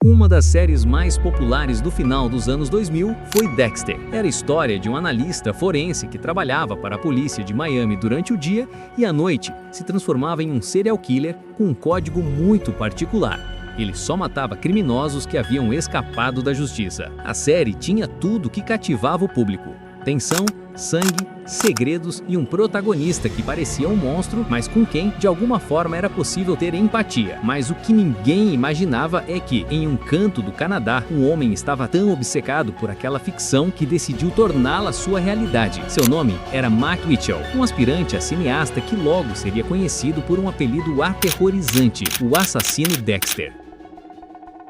Uma das séries mais populares do final dos anos 2000 foi Dexter. Era a história de um analista forense que trabalhava para a polícia de Miami durante o dia e à noite se transformava em um serial killer com um código muito particular. Ele só matava criminosos que haviam escapado da justiça. A série tinha tudo que cativava o público: tensão, sangue, segredos e um protagonista que parecia um monstro, mas com quem, de alguma forma, era possível ter empatia. Mas o que ninguém imaginava é que, em um canto do Canadá, um homem estava tão obcecado por aquela ficção que decidiu torná-la sua realidade. Seu nome era Mark Twitchell, um aspirante a cineasta que logo seria conhecido por um apelido aterrorizante: o assassino Dexter.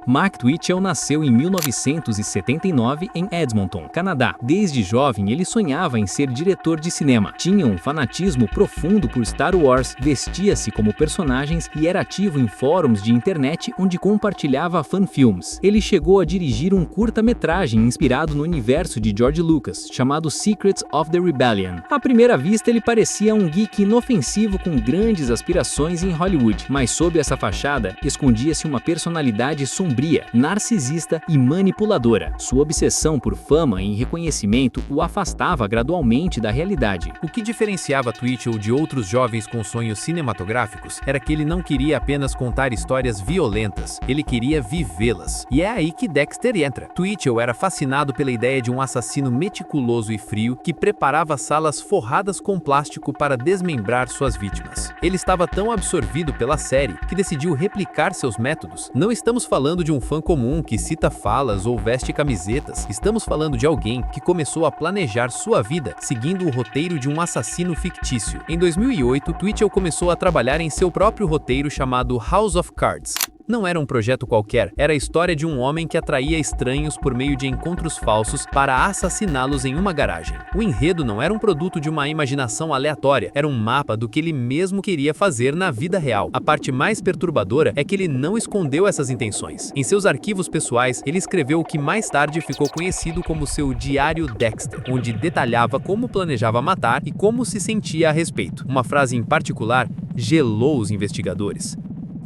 Mark Twitchell nasceu em 1979 em Edmonton, Canadá. Desde jovem, ele sonhava em ser diretor de cinema. Tinha um fanatismo profundo por Star Wars, vestia-se como personagens e era ativo em fóruns de internet onde compartilhava fanfilmes. Ele chegou a dirigir um curta-metragem inspirado no universo de George Lucas, chamado Secrets of the Rebellion. À primeira vista, ele parecia um geek inofensivo com grandes aspirações em Hollywood, mas sob essa fachada escondia-se uma personalidade sombria, narcisista e manipuladora. Sua obsessão por fama e reconhecimento o afastava gradualmente da realidade. O que diferenciava Twitchell de outros jovens com sonhos cinematográficos era que ele não queria apenas contar histórias violentas, ele queria vivê-las. E é aí que Dexter entra. Twitchell era fascinado pela ideia de um assassino meticuloso e frio que preparava salas forradas com plástico para desmembrar suas vítimas. Ele estava tão absorvido pela série que decidiu replicar seus métodos. Não estamos falando de um fã comum que cita falas ou veste camisetas. Estamos falando de alguém que começou a planejar sua vida seguindo o roteiro de um assassino fictício. Em 2008, Twitchell começou a trabalhar em seu próprio roteiro chamado House of Cards. Não era um projeto qualquer, era a história de um homem que atraía estranhos por meio de encontros falsos para assassiná-los em uma garagem. O enredo não era um produto de uma imaginação aleatória, era um mapa do que ele mesmo queria fazer na vida real. A parte mais perturbadora é que ele não escondeu essas intenções. Em seus arquivos pessoais, ele escreveu o que mais tarde ficou conhecido como seu Diário Dexter, onde detalhava como planejava matar e como se sentia a respeito. Uma frase em particular gelou os investigadores: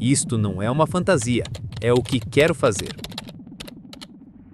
"Isto não é uma fantasia, é o que quero fazer."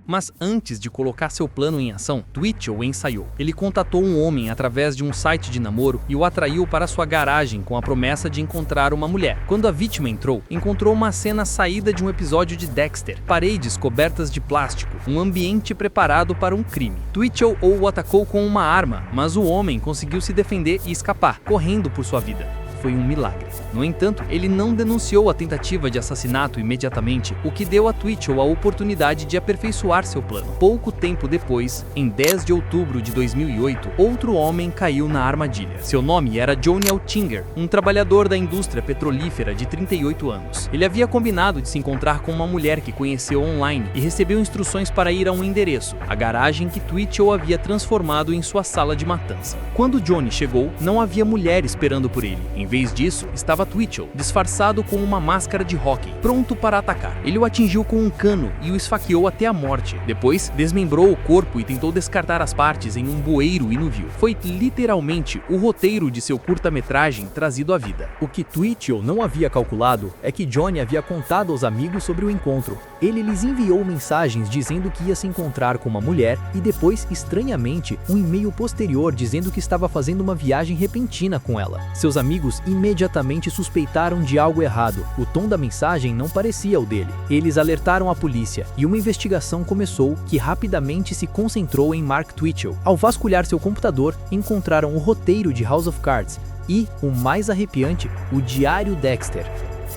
Mas antes de colocar seu plano em ação, Twitchell ensaiou. Ele contatou um homem através de um site de namoro e o atraiu para sua garagem com a promessa de encontrar uma mulher. Quando a vítima entrou, encontrou uma cena saída de um episódio de Dexter: paredes cobertas de plástico, um ambiente preparado para um crime. Twitchell o atacou com uma arma, mas o homem conseguiu se defender e escapar, correndo por sua vida. Foi um milagre. No entanto, ele não denunciou a tentativa de assassinato imediatamente, o que deu a Twitchell a oportunidade de aperfeiçoar seu plano. Pouco tempo depois, em 10 de outubro de 2008, outro homem caiu na armadilha. Seu nome era Johnny Altinger, um trabalhador da indústria petrolífera de 38 anos. Ele havia combinado de se encontrar com uma mulher que conheceu online e recebeu instruções para ir a um endereço, a garagem que Twitchell havia transformado em sua sala de matança. Quando Johnny chegou, não havia mulher esperando por ele. Em vez disso, estava Twitchell, disfarçado com uma máscara de hóquei, pronto para atacar. Ele o atingiu com um cano e o esfaqueou até a morte. Depois, desmembrou o corpo e tentou descartar as partes em um bueiro inútil. Foi literalmente o roteiro de seu curta-metragem trazido à vida. O que Twitchell não havia calculado é que Johnny havia contado aos amigos sobre o encontro. Ele lhes enviou mensagens dizendo que ia se encontrar com uma mulher e depois, estranhamente, um e-mail posterior dizendo que estava fazendo uma viagem repentina com ela. Seus amigos imediatamente suspeitaram de algo errado. O tom da mensagem não parecia o dele. Eles alertaram a polícia e uma investigação começou, que rapidamente se concentrou em Mark Twitchell. Ao vasculhar seu computador, encontraram o roteiro de House of Cards e, o mais arrepiante, o Diário Dexter.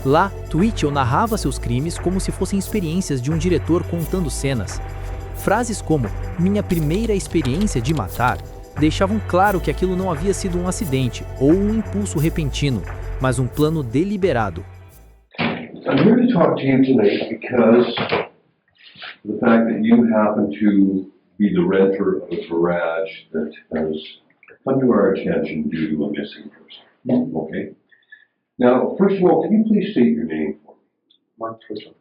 Lá, Twitchell narrava seus crimes como se fossem experiências de um diretor contando cenas. Frases como "minha primeira experiência de matar" deixavam claro que aquilo não havia sido um acidente ou um impulso repentino, mas um plano deliberado. I'm here to talk to you tonight because the fact that you happen to be the renter of a garage that has come to our attention due to a missing person. Okay? Now, first of all, can you please state your name for me? Mark Twitchell.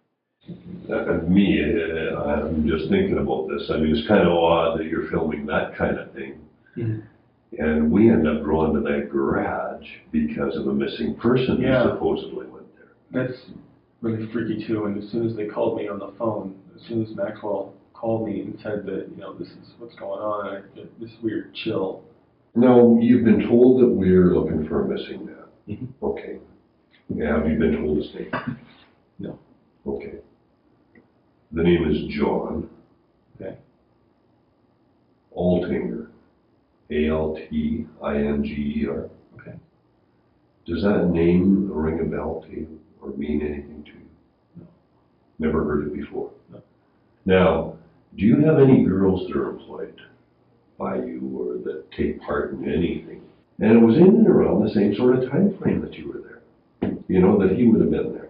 I'm just thinking about this. I mean, it's kind of odd that you're filming that kind of thing. Mm-hmm. And we end up drawn to that garage because of a missing person who supposedly went there. really freaky too. And as soon as they called me on the phone, as soon as Maxwell called me and said that, you know, this is what's going on, I get this weird chill. Now, you've been told that we're looking for a missing man. Mm-hmm. Okay. Have you been told his name? No. Okay. The name is John Okay. Altinger. Altinger. Okay. Does that name ring a bell to you or mean anything to you? No. Never heard it before? No. Now, do you have any girls that are employed by you or that take part in anything? And it was in and around the same sort of time frame that you were there. You know, that he would have been there.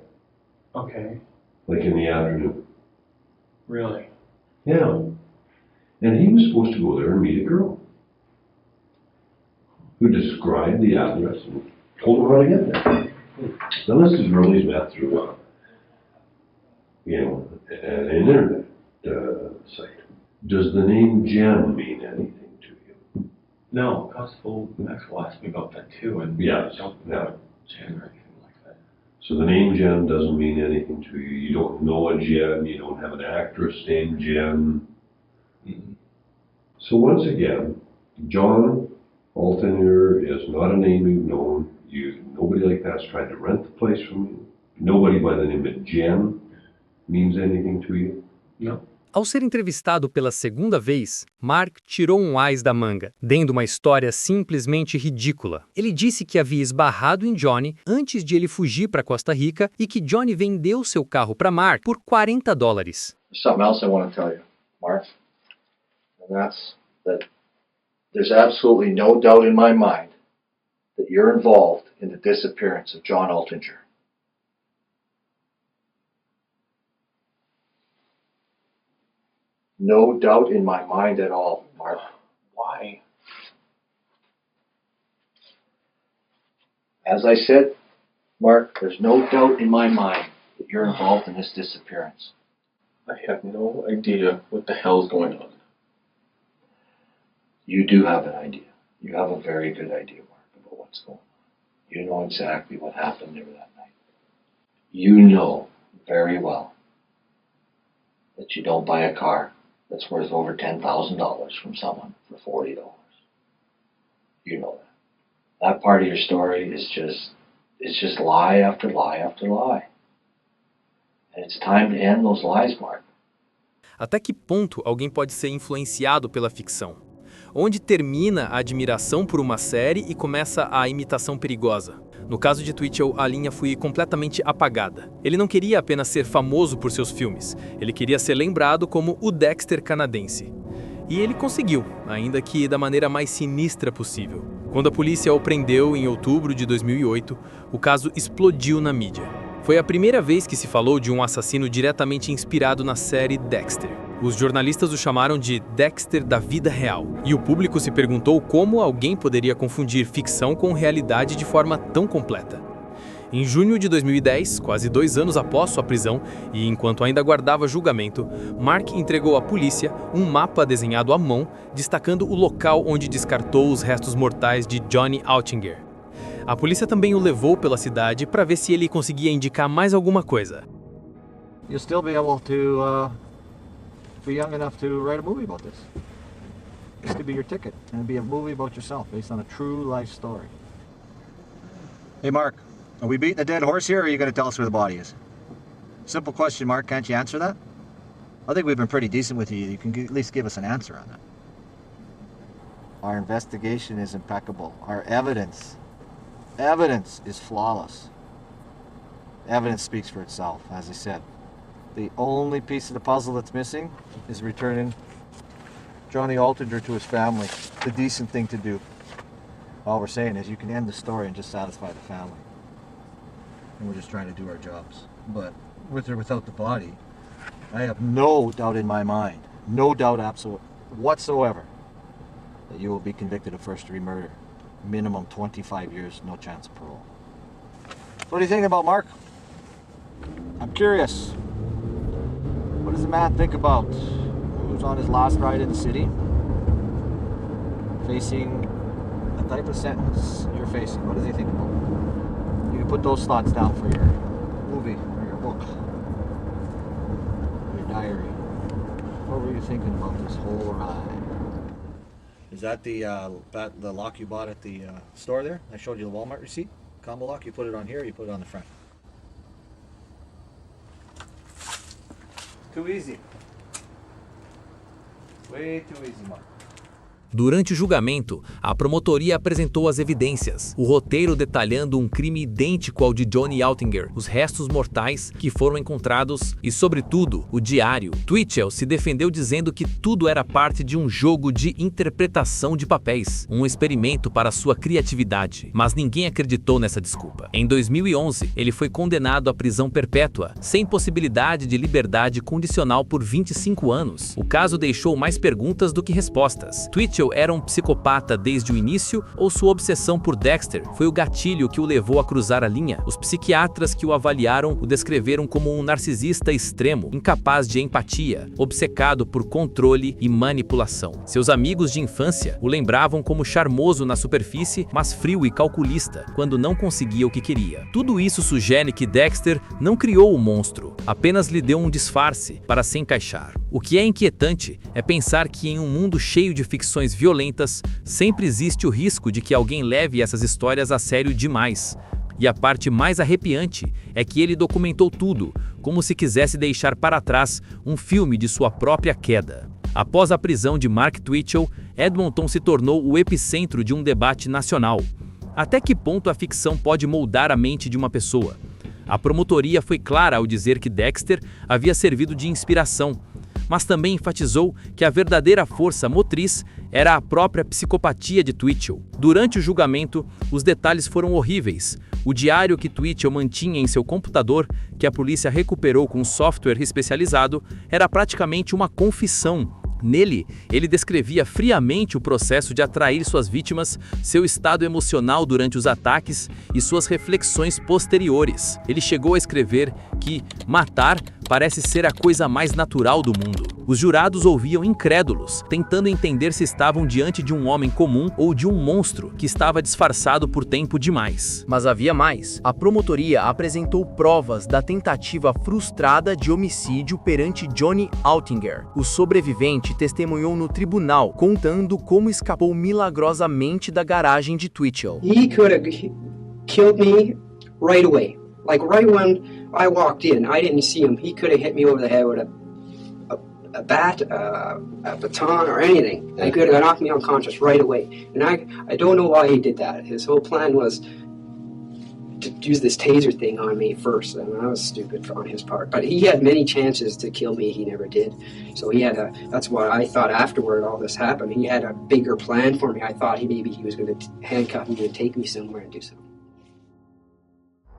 Okay. Like in the afternoon. Really? Yeah. And he was supposed to go there and meet a girl who described the address and told him how to get there. Now this is really met through, an internet site. Does the name Jen mean anything to you? No, Constable Maxwell asked me about that too, and Yes. I don't Yeah. know Jen or anything like that. So the name Jen doesn't mean anything to you. You don't know a Jen. You don't have an actress named Jen. Mm-hmm. So once again, John Altinger is not a name you've known. Nobody like that's tried to rent the place from you. Nobody by the name of Jen means anything to you. No. Ao ser entrevistado pela segunda vez, Mark tirou um ás da manga, dando uma história simplesmente ridícula. Ele disse que havia esbarrado em Johnny antes de ele fugir para Costa Rica e que Johnny vendeu seu carro para Mark por $40. There's something else I want to tell you, Mark. And that's that there's absolutely no doubt in my mind that you're involved in the disappearance of John Altinger. No doubt in my mind at all, Mark. Why? As I said, Mark, there's no doubt in my mind that you're involved in this disappearance. I have no idea what the hell's going on. You do have an idea. You have a very good idea, Mark, about what's going on. You know exactly what happened there that night. You know very well that you don't buy a car that's worth over $10,000 from someone for $40. You know that. That part of your story is just lie after lie after lie. And it's time to end those lies, Mark. Até que ponto alguém pode ser influenciado pela ficção? Onde termina a admiração por uma série e começa a imitação perigosa? No caso de Twitchell, a linha foi completamente apagada. Ele não queria apenas ser famoso por seus filmes, ele queria ser lembrado como o Dexter canadense. E ele conseguiu, ainda que da maneira mais sinistra possível. Quando a polícia o prendeu em outubro de 2008, o caso explodiu na mídia. Foi a primeira vez que se falou de um assassino diretamente inspirado na série Dexter. Os jornalistas o chamaram de Dexter da vida real, e o público se perguntou como alguém poderia confundir ficção com realidade de forma tão completa. Em junho de 2010, quase 2 anos após sua prisão, e enquanto ainda aguardava julgamento, Mark entregou à polícia um mapa desenhado à mão, destacando o local onde descartou os restos mortais de Johnny Altinger. A polícia também o levou pela cidade para ver se ele conseguia indicar mais alguma coisa. You'll still be able to be young enough to write a movie about this. This could be your ticket, and it'd be a movie about yourself, based on a true life story. Hey, Mark, are we beating a dead horse here, or are you going to tell us where the body is? Simple question, Mark. Can't you answer that? I think we've been pretty decent with you. You can at least give us an answer on that. Our investigation is impeccable. Our evidence is flawless. Evidence speaks for itself, as I said. The only piece of the puzzle that's missing is returning Johnny Altinger to his family. The decent thing to do. All we're saying is you can end the story and just satisfy the family. And we're just trying to do our jobs. But with or without the body, I have no doubt in my mind, no doubt whatsoever, that you will be convicted of first-degree murder. Minimum 25 years, no chance of parole. What are you thinking about, Mark? I'm curious. What does the man think about who's on his last ride in the city, facing the type of sentence you're facing? What does he think about? You can put those thoughts down for your movie or your book. diary. What were you thinking about this whole ride? Is that the lock you bought at the store there? I showed you the Walmart receipt? Combo lock, you put it on here, you put it on the front. Too easy. Way too easy, Mark. Durante o julgamento, a promotoria apresentou as evidências, o roteiro detalhando um crime idêntico ao de Johnny Altinger, os restos mortais que foram encontrados e, sobretudo, o diário. Twitchell se defendeu dizendo que tudo era parte de um jogo de interpretação de papéis, um experimento para sua criatividade, mas ninguém acreditou nessa desculpa. Em 2011, ele foi condenado à prisão perpétua, sem possibilidade de liberdade condicional por 25 anos. O caso deixou mais perguntas do que respostas. Twitchell era um psicopata desde o início ou sua obsessão por Dexter foi o gatilho que o levou a cruzar a linha? Os psiquiatras que o avaliaram o descreveram como um narcisista extremo, incapaz de empatia, obcecado por controle e manipulação. Seus amigos de infância o lembravam como charmoso na superfície, mas frio e calculista quando não conseguia o que queria. Tudo isso sugere que Dexter não criou o monstro, apenas lhe deu um disfarce para se encaixar. O que é inquietante é pensar que em um mundo cheio de ficções violentas, sempre existe o risco de que alguém leve essas histórias a sério demais. E a parte mais arrepiante é que ele documentou tudo, como se quisesse deixar para trás um filme de sua própria queda. Após a prisão de Mark Twitchell, Edmonton se tornou o epicentro de um debate nacional. Até que ponto a ficção pode moldar a mente de uma pessoa? A promotoria foi clara ao dizer que Dexter havia servido de inspiração, mas também enfatizou que a verdadeira força motriz era a própria psicopatia de Twitchell. Durante o julgamento, os detalhes foram horríveis. O diário que Twitchell mantinha em seu computador, que a polícia recuperou com um software especializado, era praticamente uma confissão. Nele, ele descrevia friamente o processo de atrair suas vítimas, seu estado emocional durante os ataques e suas reflexões posteriores. Ele chegou a escrever que matar parece ser a coisa mais natural do mundo. Os jurados ouviam incrédulos, tentando entender se estavam diante de um homem comum ou de um monstro que estava disfarçado por tempo demais. Mas havia mais. A promotoria apresentou provas da tentativa frustrada de homicídio perante Johnny Altinger. O sobrevivente testemunhou no tribunal, contando como escapou milagrosamente da garagem de Twitchell. He could have killed me right away. Like right when I walked in, I didn't see him. He could have hit me over the head with a bat, a baton, or anything. He could have knocked me unconscious right away. And I don't know why he did that. His whole plan was to use this taser thing on me first, and I was stupid on his part. But he had many chances to kill me, he never did. So he had that's what I thought afterward all this happened. He had a bigger plan for me. I thought maybe he was going to handcuff me and take me somewhere and do something.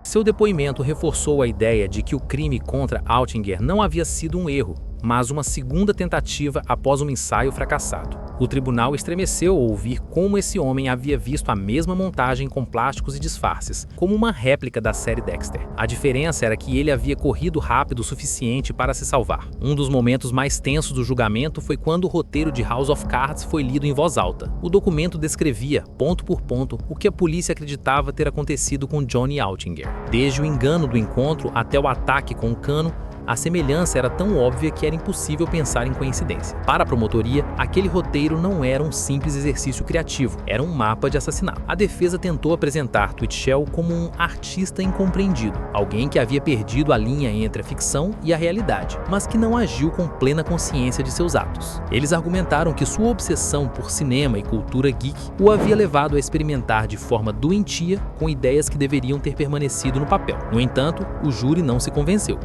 Seu depoimento reforçou a ideia de que o crime contra Altinger não havia sido um erro, mas uma segunda tentativa após um ensaio fracassado. O tribunal estremeceu ao ouvir como esse homem havia visto a mesma montagem com plásticos e disfarces, como uma réplica da série Dexter. A diferença era que ele havia corrido rápido o suficiente para se salvar. Um dos momentos mais tensos do julgamento foi quando o roteiro de House of Cards foi lido em voz alta. O documento descrevia, ponto por ponto, o que a polícia acreditava ter acontecido com Johnny Altinger. Desde o engano do encontro até o ataque com o cano, a semelhança era tão óbvia que era impossível pensar em coincidência. Para a promotoria, aquele roteiro não era um simples exercício criativo, era um mapa de assassinato. A defesa tentou apresentar Twitchell como um artista incompreendido, alguém que havia perdido a linha entre a ficção e a realidade, mas que não agiu com plena consciência de seus atos. Eles argumentaram que sua obsessão por cinema e cultura geek o havia levado a experimentar de forma doentia com ideias que deveriam ter permanecido no papel. No entanto, o júri não se convenceu.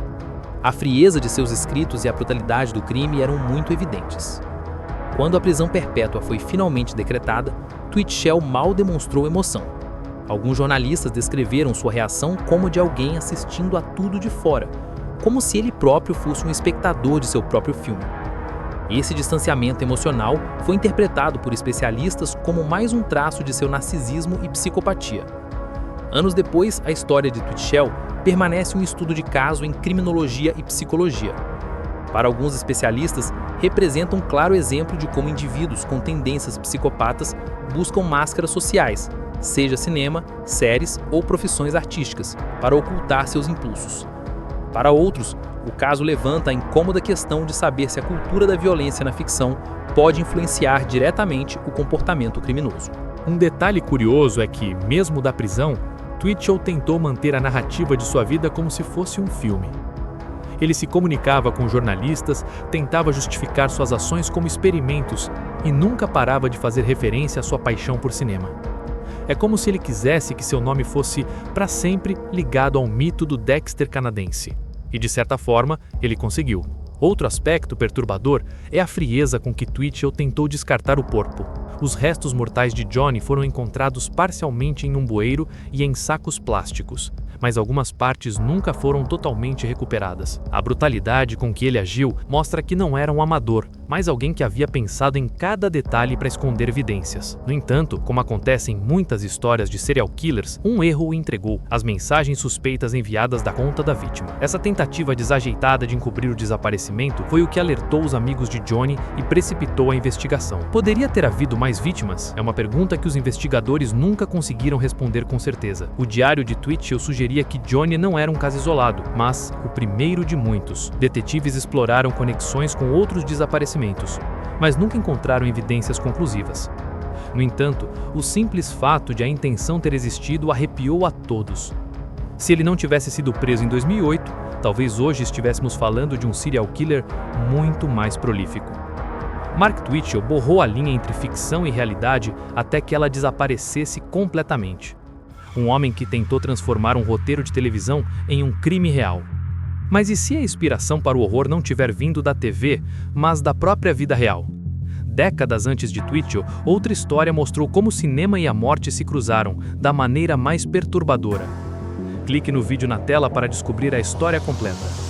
A frieza de seus escritos e a brutalidade do crime eram muito evidentes. Quando a prisão perpétua foi finalmente decretada, Twitchell mal demonstrou emoção. Alguns jornalistas descreveram sua reação como de alguém assistindo a tudo de fora, como se ele próprio fosse um espectador de seu próprio filme. Esse distanciamento emocional foi interpretado por especialistas como mais um traço de seu narcisismo e psicopatia. Anos depois, a história de Twitchell permanece um estudo de caso em criminologia e psicologia. Para alguns especialistas, representa um claro exemplo de como indivíduos com tendências psicopatas buscam máscaras sociais, seja cinema, séries ou profissões artísticas, para ocultar seus impulsos. Para outros, o caso levanta a incômoda questão de saber se a cultura da violência na ficção pode influenciar diretamente o comportamento criminoso. Um detalhe curioso é que, mesmo da prisão, Twitchell tentou manter a narrativa de sua vida como se fosse um filme. Ele se comunicava com jornalistas, tentava justificar suas ações como experimentos e nunca parava de fazer referência à sua paixão por cinema. É como se ele quisesse que seu nome fosse, para sempre, ligado ao mito do Dexter canadense. E, de certa forma, ele conseguiu. Outro aspecto perturbador é a frieza com que Twitchell tentou descartar o corpo. Os restos mortais de Johnny foram encontrados parcialmente em um bueiro e em sacos plásticos, mas algumas partes nunca foram totalmente recuperadas. A brutalidade com que ele agiu mostra que não era um amador, mas alguém que havia pensado em cada detalhe para esconder evidências. No entanto, como acontece em muitas histórias de serial killers, um erro o entregou: as mensagens suspeitas enviadas da conta da vítima. Essa tentativa desajeitada de encobrir o desaparecimento foi o que alertou os amigos de Johnny e precipitou a investigação. Poderia ter havido mais vítimas? É uma pergunta que os investigadores nunca conseguiram responder com certeza. O diário de Twitchell sugeria que Johnny não era um caso isolado, mas o primeiro de muitos. Detetives exploraram conexões com outros desaparecimentos, mas nunca encontraram evidências conclusivas. No entanto, o simples fato de a intenção ter existido arrepiou a todos. Se ele não tivesse sido preso em 2008, talvez hoje estivéssemos falando de um serial killer muito mais prolífico. Mark Twitchell borrou a linha entre ficção e realidade até que ela desaparecesse completamente. Um homem que tentou transformar um roteiro de televisão em um crime real. Mas e se a inspiração para o horror não tiver vindo da TV, mas da própria vida real? Décadas antes de Twitchell, outra história mostrou como o cinema e a morte se cruzaram, da maneira mais perturbadora. Clique no vídeo na tela para descobrir a história completa.